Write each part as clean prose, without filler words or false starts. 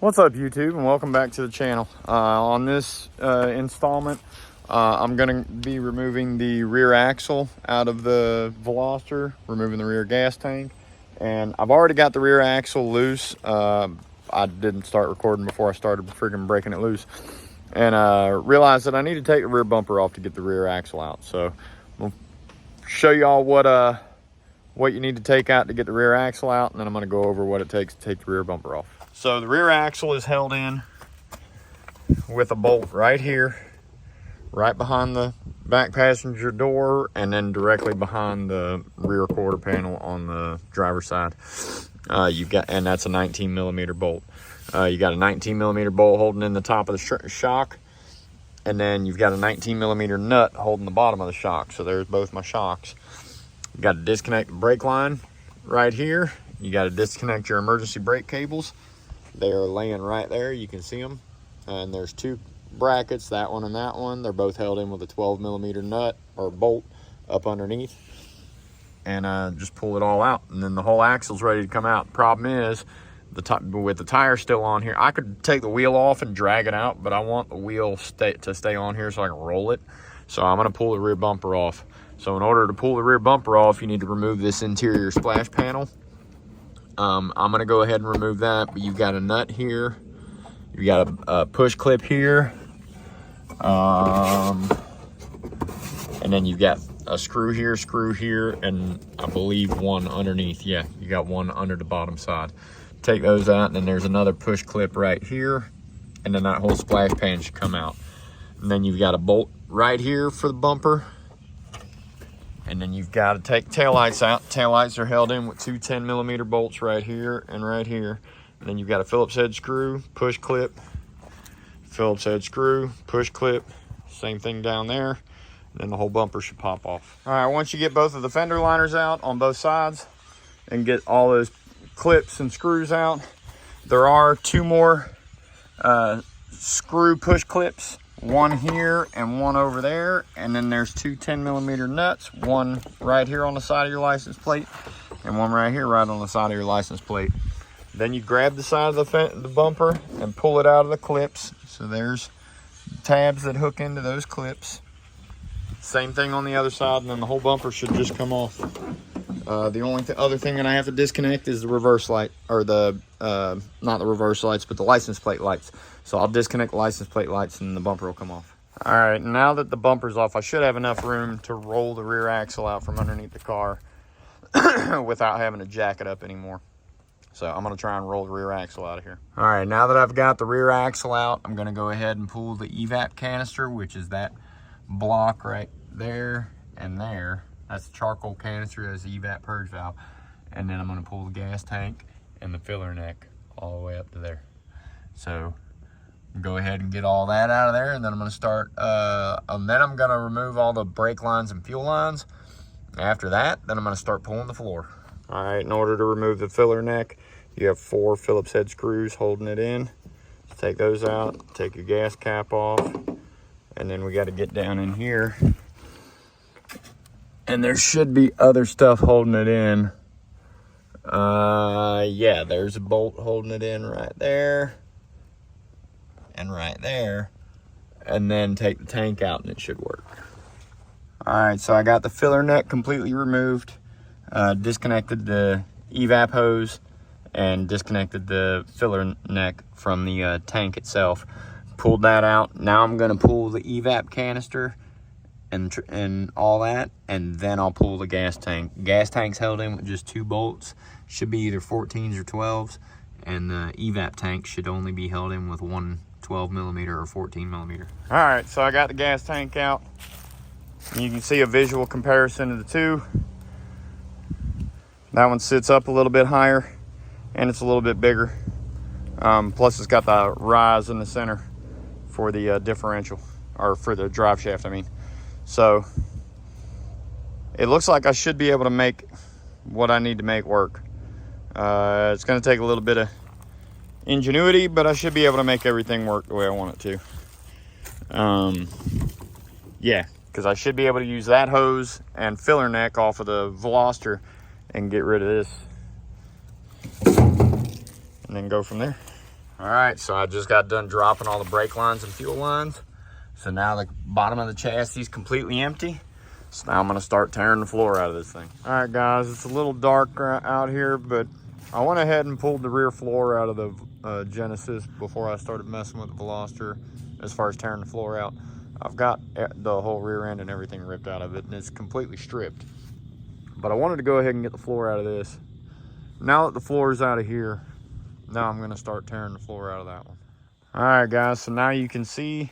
What's up, YouTube, and welcome back to the channel. On this installment, I'm going to be removing the rear axle out of the Veloster, removing the rear gas tank, and I've already got the rear axle loose. I didn't start recording before I started freaking breaking it loose, and realized that I need to take the rear bumper off to get the rear axle out. So I'll show y'all what you need to take out to get the rear axle out, and then I'm going to go over what it takes to take the rear bumper off. So the rear axle is held in with a bolt right here, right behind the back passenger door, and then directly behind the rear quarter panel on the driver's side. And that's a 19 millimeter bolt. You got a 19 millimeter bolt holding in the top of the shock, and then you've got a 19 millimeter nut holding the bottom of the shock. So there's both my shocks. You got to disconnect the brake line right here. You got to disconnect your emergency brake cables. They are laying right there. You can see them. And there's two brackets, that one and that one. They're both held in with a 12 millimeter nut or bolt up underneath. And just pull it all out. And then the whole axle's ready to come out. Problem is, with the tire still on here, I could take the wheel off and drag it out, but I want the wheel to stay on here so I can roll it. So I'm going to pull the rear bumper off. So in order to pull the rear bumper off, you need to remove this interior splash panel. I'm going to go ahead and remove that, but you've got a nut here. You've got a push clip here. And then you've got a screw here, and I believe one underneath. Yeah, you got one under the bottom side. Take those out, and then there's another push clip right here, and then that whole splash pan should come out. And then you've got a bolt right here for the bumper. And then you've got to take taillights out. Taillights are held in with two 10 millimeter bolts right here and right here. And then you've got a Phillips head screw, push clip, Phillips head screw, push clip, same thing down there. And then the whole bumper should pop off. All right, once you get both of the fender liners out on both sides and get all those clips and screws out, there are two more screw push clips. One here and one over there, and then there's two 10 millimeter nuts, one right here on the side of your license plate and one right here right on the side of your license plate. Then you grab the side of the bumper and pull it out of the clips. So there's tabs that hook into those clips. Same thing on the other side, and then the whole bumper should just come off. The only other thing that I have to disconnect is the reverse light, or the not the reverse lights, but the license plate lights. So I'll disconnect the license plate lights and the bumper will come off. All right, now that the bumper's off, I should have enough room to roll the rear axle out from underneath the car without having to jack it up anymore. So I'm gonna try and roll the rear axle out of here. All right, now that I've got the rear axle out, I'm gonna go ahead and pull the evap canister, which is that block right there and there. That's the charcoal canister, that's the evap purge valve. And then I'm gonna pull the gas tank and the filler neck all the way up to there. So go ahead and get all that out of there, and then I'm gonna start, and then I'm gonna remove all the brake lines and fuel lines. After that, then I'm gonna start pulling the floor. All right, in order to remove the filler neck, you have 4 Phillips head screws holding it in. So take those out, take your gas cap off, and then we gotta get down in here. And there should be other stuff holding it in. Yeah, there's a bolt holding it in right there and right there. And then take the tank out and it should work. All right, so I got the filler neck completely removed, disconnected the evap hose, and disconnected the filler neck from the tank itself. Pulled that out. Now I'm gonna pull the evap canister and all that, and then I'll pull the gas tank. Gas tank's held in with just 2 bolts. Should be either 14s or 12s, and the evap tank should only be held in with one 12 millimeter or 14 millimeter. All right, so I got the gas tank out. You can see a visual comparison of the two. That one sits up a little bit higher, and it's a little bit bigger. Plus it's got the rise in the center for the differential, or for the drive shaft, I mean. So it looks like I should be able to make what I need to make work. It's going to take a little bit of ingenuity, but I should be able to make everything work the way I want it to. Yeah, because I should be able to use that hose and filler neck off of the Veloster and get rid of this, and then go from there. All right, so I just got done dropping all the brake lines and fuel lines. So now the bottom of the chassis is completely empty. So now I'm gonna start tearing the floor out of this thing. All right, guys, it's a little dark out here, but I went ahead and pulled the rear floor out of the Genesis before I started messing with the Veloster as far as tearing the floor out. I've got the whole rear end and everything ripped out of it, and it's completely stripped. But I wanted to go ahead and get the floor out of this. Now that the floor is out of here, now I'm gonna start tearing the floor out of that one. All right, guys, so now you can see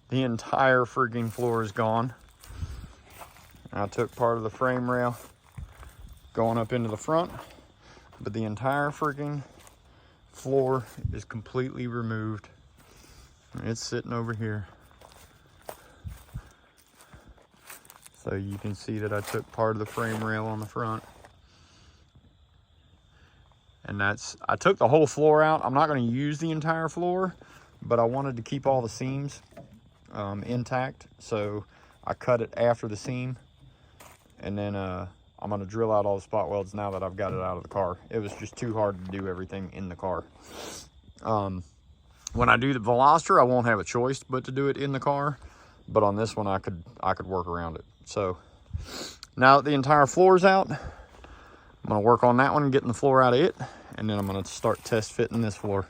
the entire freaking floor is gone. I took part of the frame rail going up into the front, but the entire freaking floor is completely removed. It's sitting over here. So you can see that I took part of the frame rail on the front. And I took the whole floor out. I'm not gonna use the entire floor, but I wanted to keep all the seams intact. So I cut it after the seam. And then I'm gonna drill out all the spot welds now that I've got it out of the car. It was just too hard to do everything in the car. When I do the Veloster, I won't have a choice but to do it in the car. But on this one, I could work around it. So now that the entire floor is out, I'm gonna work on that one, getting the floor out of it, and then I'm gonna start test fitting this floor,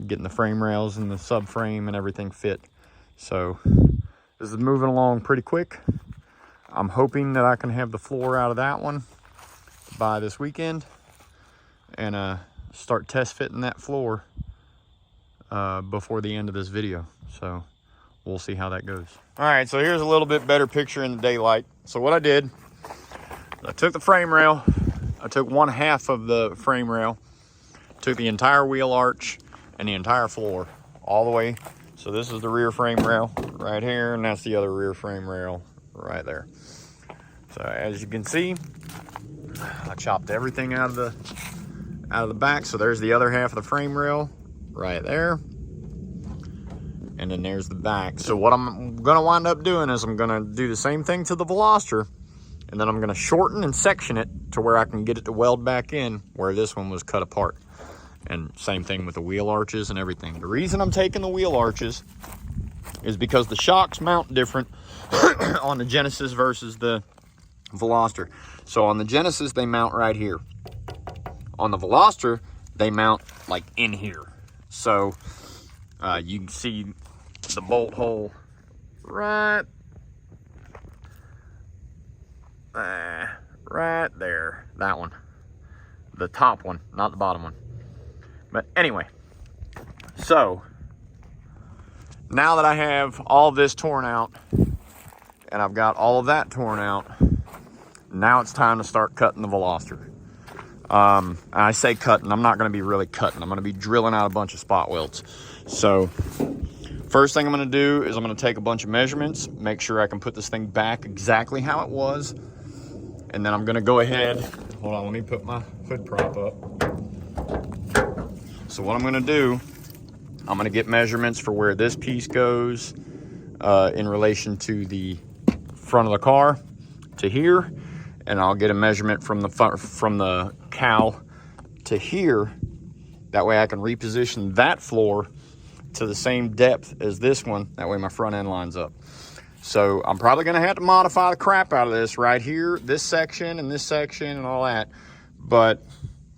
getting the frame rails and the subframe and everything fit. So this is moving along pretty quick. I'm hoping that I can have the floor out of that one by this weekend and start test fitting that floor before the end of this video. So we'll see how that goes. All right, so here's a little bit better picture in the daylight. So what I did, I took the frame rail, I took 1/2 of the frame rail, took the entire wheel arch and the entire floor all the way. So this is the rear frame rail right here, and that's the other rear frame rail right there. So as you can see, I chopped everything out of the back. So there's the other half of the frame rail right there. And then there's the back. So what I'm gonna wind up doing is I'm gonna do the same thing to the Veloster, and then I'm gonna shorten and section it to where I can get it to weld back in where this one was cut apart. And same thing with the wheel arches and everything. The reason I'm taking the wheel arches is because the shocks mount different on the Genesis versus the Veloster. So on the Genesis, they mount right here. On the Veloster, they mount like in here. So you can see the bolt hole right there. That one. The top one, not the bottom one. But anyway, so now that I have all this torn out and I've got all of that torn out, now it's time to start cutting the Veloster. And I say cutting, I'm not going to be really cutting. I'm going to be drilling out a bunch of spot welds. So first thing I'm going to do is I'm going to take a bunch of measurements, make sure I can put this thing back exactly how it was. And then I'm going to go ahead, hold on, let me put my hood prop up. So what I'm going to do, I'm going to get measurements for where this piece goes in relation to the front of the car to here. And I'll get a measurement from the cowl to here. That way I can reposition that floor to the same depth as this one. That way my front end lines up. So I'm probably gonna have to modify the crap out of this right here, this section and all that. But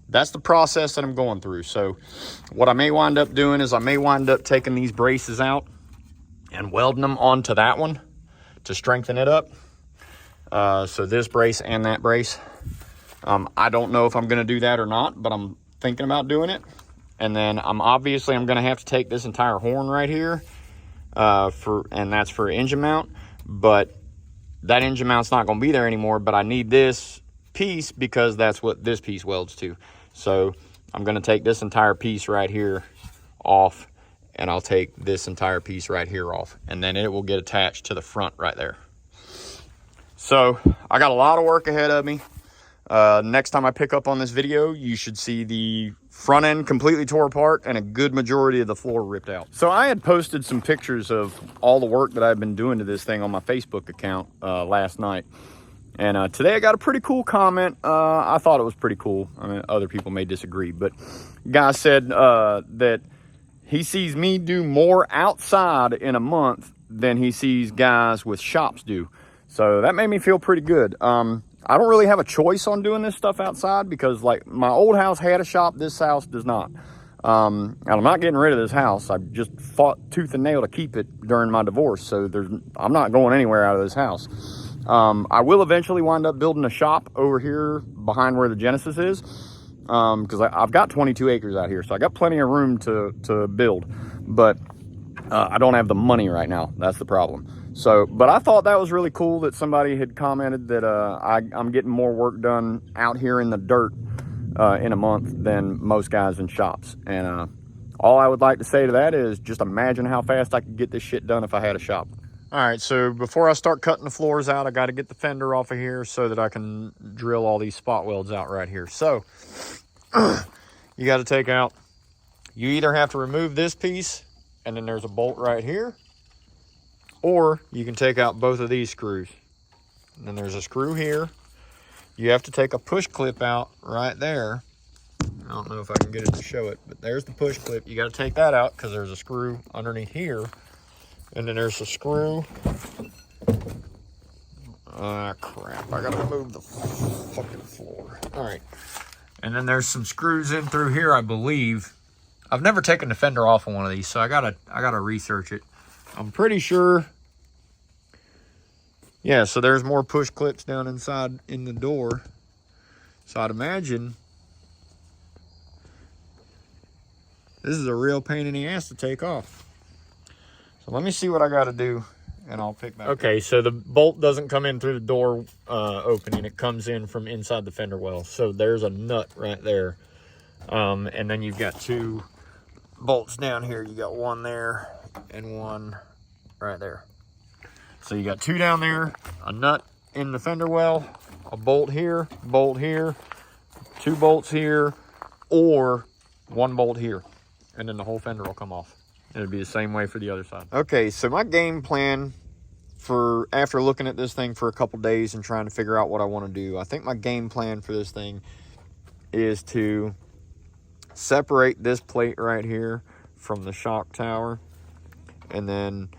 that's the process that I'm going through. So what I may wind up doing is I may wind up taking these braces out and welding them onto that one to strengthen it up. So this brace and that brace. I don't know if I'm going to do that or not, but I'm thinking about doing it. And then I'm going to have to take this entire horn right here and that's for engine mount. But that engine mount's not going to be there anymore, but I need this piece because that's what this piece welds to. So I'm going to take this entire piece right here off, and I'll take this entire piece right here off, and then it will get attached to the front right there. So I got a lot of work ahead of me. Next time I pick up on this video, you should see the front end completely tore apart and a good majority of the floor ripped out. So I had posted some pictures of all the work that I've been doing to this thing on my Facebook account last night. And today I got a pretty cool comment. I thought it was pretty cool. I mean, other people may disagree, but guy said that he sees me do more outside in a month than he sees guys with shops do. So that made me feel pretty good. I don't really have a choice on doing this stuff outside because, like, my old house had a shop. This house does not. And I'm not getting rid of this house. I just fought tooth and nail to keep it during my divorce. So I'm not going anywhere out of this house. I will eventually wind up building a shop over here behind where the Genesis is. Because I've got 22 acres out here, so I got plenty of room to build, but I don't have the money right now. That's the problem. So, but I thought that was really cool that somebody had commented that I'm getting more work done out here in the dirt in a month than most guys in shops. And all I would like to say to that is just imagine how fast I could get this shit done if I had a shop. All right, so before I start cutting the floors out, I got to get the fender off of here so that I can drill all these spot welds out right here. So you got to take out, you either have to remove this piece and then there's a bolt right here, or you can take out both of these screws. And then there's a screw here. You have to take a push clip out right there. I don't know if I can get it to show it, but there's the push clip. You got to take that out because there's a screw underneath here. And then there's a screw. Ah, crap. I gotta move the fucking floor. All right. And then there's some screws in through here, I believe. I've never taken the fender off of one of these, so I gotta research it. I'm pretty sure. Yeah, so there's more push clips down inside in the door. So I'd imagine this is a real pain in the ass to take off. So let me see what I got to do, and I'll pick back up. Okay, so the bolt doesn't come in through the door opening. It comes in from inside the fender well. So there's a nut right there. And then you've got two bolts down here. You got one there and one right there. So you got two down there, a nut in the fender well, a bolt here, two bolts here, or one bolt here. And then the whole fender will come off. It'll be the same way for the other side. Okay, so my game plan for after looking at this thing for a couple days and trying to figure out what I want to do, I think my game plan for this thing is to separate this plate right here from the shock tower and then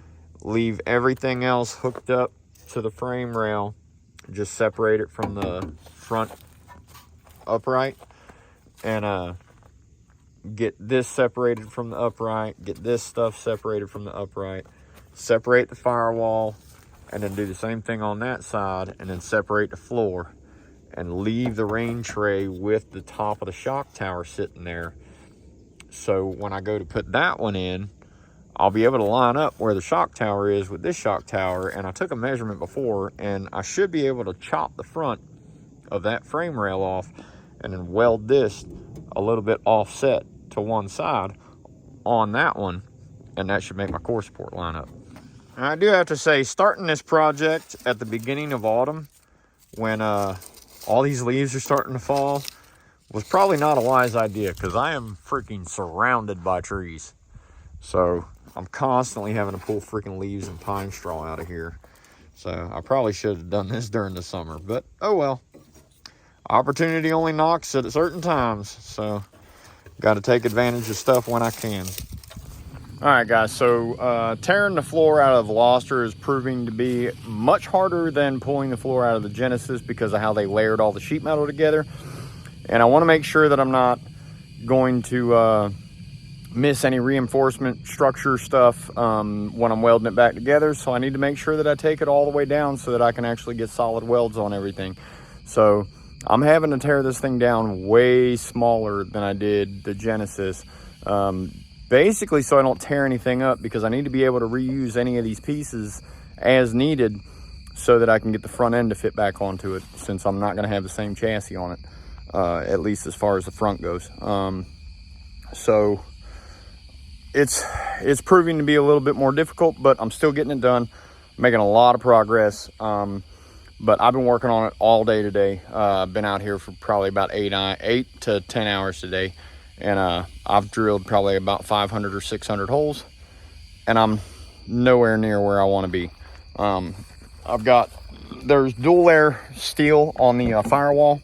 leave everything else hooked up to the frame rail. Just separate it from the front upright and get this separated from the upright, get this stuff separated from the upright, separate the firewall, and then do the same thing on that side, and then separate the floor, and leave the rain tray with the top of the shock tower sitting there. So when I go to put that one in, I'll be able to line up where the shock tower is with this shock tower, and I took a measurement before, and I should be able to chop the front of that frame rail off and then weld this a little bit offset to one side on that one, and that should make my core support line up. And I do have to say, starting this project at the beginning of autumn when all these leaves are starting to fall was probably not a wise idea, because I am freaking surrounded by trees. So I'm constantly having to pull freaking leaves and pine straw out of here. So I probably should have done this during the summer, but oh well. Opportunity only knocks at certain times, so got to take advantage of stuff when I can. All right, guys, so tearing the floor out of the Veloster is proving to be much harder than pulling the floor out of the Genesis because of how they layered all the sheet metal together. And I want to make sure that I'm not going to miss any reinforcement structure stuff when I'm welding it back together. So I need to make sure that I take it all the way down so that I can actually get solid welds on everything. So I'm having to tear this thing down way smaller than I did the Genesis, basically so I don't tear anything up, because I need to be able to reuse any of these pieces as needed so that I can get the front end to fit back onto it, since I'm not going to have the same chassis on it, at least as far as the front goes. So it's proving to be a little bit more difficult, but I'm still getting it done, making a lot of progress. But I've been working on it all day today. I've been out here for probably about 8 to 10 hours today. And I've drilled probably about 500 or 600 holes. And I'm nowhere near where I want to be. There's dual layer steel on the firewall.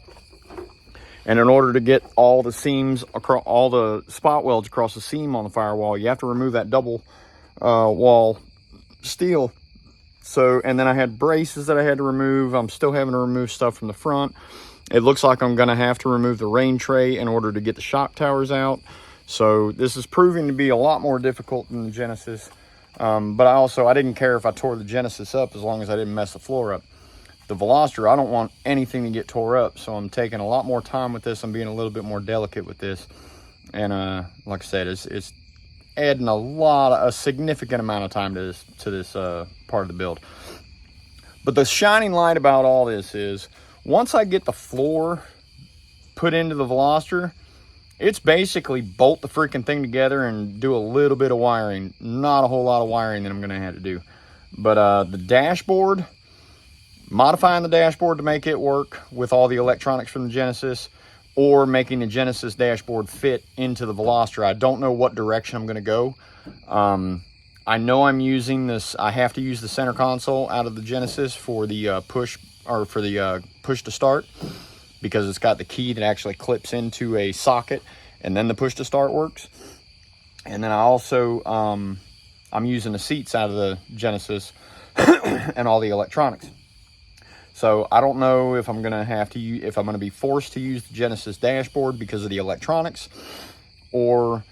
And in order to get all the seams across, all the spot welds across the seam on the firewall, you have to remove that double wall steel. So, and then I had braces that I had to remove. I'm still having to remove stuff from the front. It looks like I'm gonna have to remove the rain tray in order to get the shock towers out. So this is proving to be a lot more difficult than the Genesis. But I didn't care if I tore the Genesis up as long as I didn't mess the floor up. The Veloster, I don't want anything to get tore up, so I'm taking a lot more time with this. I'm being a little bit more delicate with this. And like I said, it's adding a significant amount of time to this part of the build. But the shining light about all this is, once I get the floor put into the Veloster, it's basically bolt the freaking thing together and do a little bit of wiring. Not a whole lot of wiring that I'm gonna have to do. But the dashboard, modifying the dashboard to make it work with all the electronics from the Genesis, or making the Genesis dashboard fit into the Veloster. I don't know what direction I'm gonna go. I know I'm using this, I have to use the center console out of the Genesis for the push to start, because it's got the key that actually clips into a socket, and then the push to start works. And then I also, I'm using the seats out of the Genesis and all the electronics. So I don't know if I'm gonna be forced to use the Genesis dashboard because of the electronics, or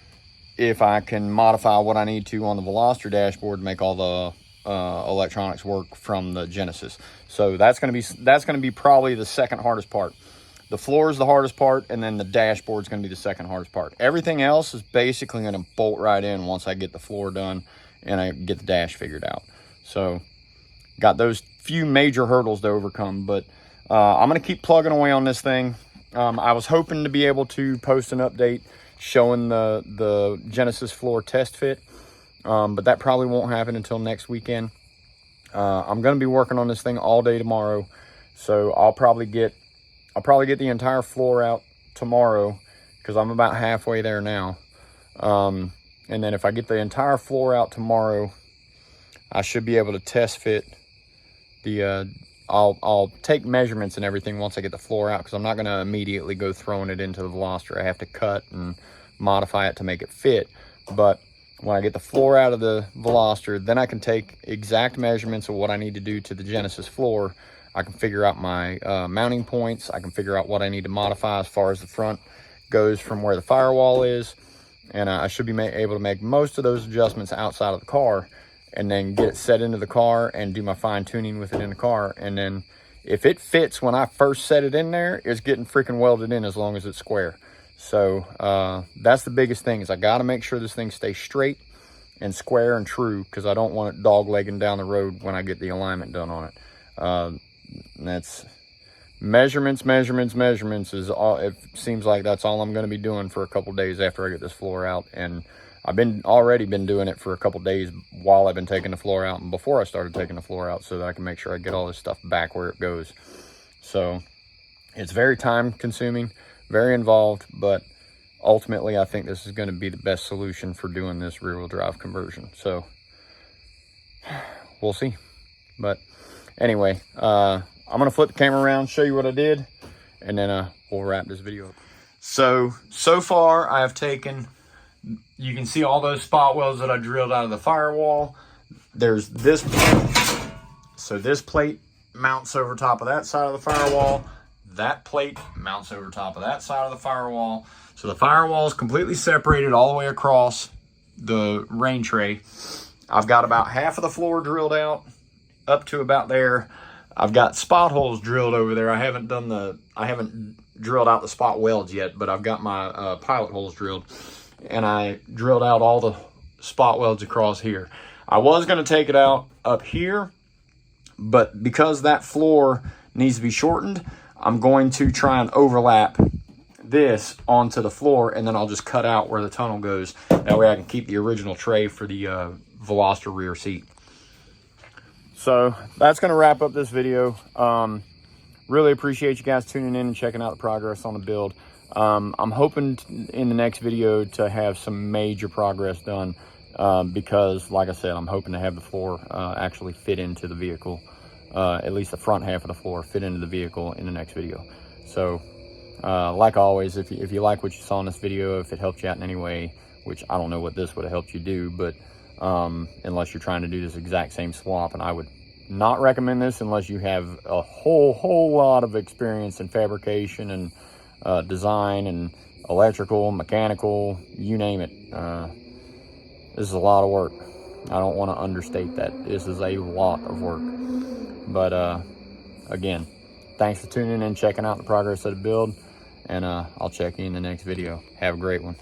if I can modify what I need to on the Veloster dashboard to make all the electronics work from the Genesis. So that's gonna be probably the second hardest part. The floor is the hardest part, and then the dashboard is gonna be the second hardest part. Everything else is basically gonna bolt right in once I get the floor done and I get the dash figured out. So got those few major hurdles to overcome, but I'm gonna keep plugging away on this thing. I was hoping to be able to post an update showing the Genesis floor test fit, but that probably won't happen until next weekend. I'm gonna be working on this thing all day tomorrow, so I'll probably get the entire floor out tomorrow, because I'm about halfway there now. And then if I get the entire floor out tomorrow, I should be able to test fit the, I'll take measurements and everything once I get the floor out, because I'm not going to immediately go throwing it into the Veloster. I have to cut and modify it to make it fit. But when I get the floor out of the Veloster, then I can take exact measurements of what I need to do to the Genesis floor. I can figure out my mounting points. I can figure out what I need to modify as far as the front goes from where the firewall is. And I should be able to make most of those adjustments outside of the car, and then get it set into the car and do my fine tuning with it in the car. And then if it fits when I first set it in there, it's getting freaking welded in as long as it's square. So that's the biggest thing, is I got to make sure this thing stays straight and square and true, because I don't want it dog-legging down the road when I get the alignment done on it. That's measurements is all. It seems like that's all I'm going to be doing for a couple days after I get this floor out. And I've already been doing it for a couple days while I've been taking the floor out and before I started taking the floor out, so that I can make sure I get all this stuff back where it goes. So it's very time consuming, very involved, but ultimately I think this is going to be the best solution for doing this rear wheel drive conversion. So we'll see. But anyway, I'm going to flip the camera around, show you what I did, and then we'll wrap this video up. So far I have taken, you can see all those spot welds that I drilled out of the firewall. There's this plate. So this plate mounts over top of that side of the firewall. That plate mounts over top of that side of the firewall. So the firewall is completely separated all the way across the rain tray. I've got about half of the floor drilled out up to about there. I've got spot holes drilled over there. I haven't drilled out the spot welds yet, but I've got my pilot holes drilled. And I drilled out all the spot welds across here. I was going to take it out up here, but because that floor needs to be shortened, I'm going to try and overlap this onto the floor, and then I'll just cut out where the tunnel goes. That way I can keep the original tray for the Veloster rear seat. So that's going to wrap up this video. Really appreciate you guys tuning in and checking out the progress on the build. I'm hoping in the next video to have some major progress done, because like I said, I'm hoping to have the floor actually fit into the vehicle, at least the front half of the floor fit into the vehicle in the next video. So Like always, if you like what you saw in this video, if it helped you out in any way, which I don't know what this would have helped you do, but unless you're trying to do this exact same swap, and I would not recommend this unless you have a whole lot of experience in fabrication and design and electrical, mechanical, you name it. This is a lot of work. I don't want to understate that. This is a lot of work. But again, thanks for tuning in and checking out the progress of the build, and I'll check you in the next video. Have a great one.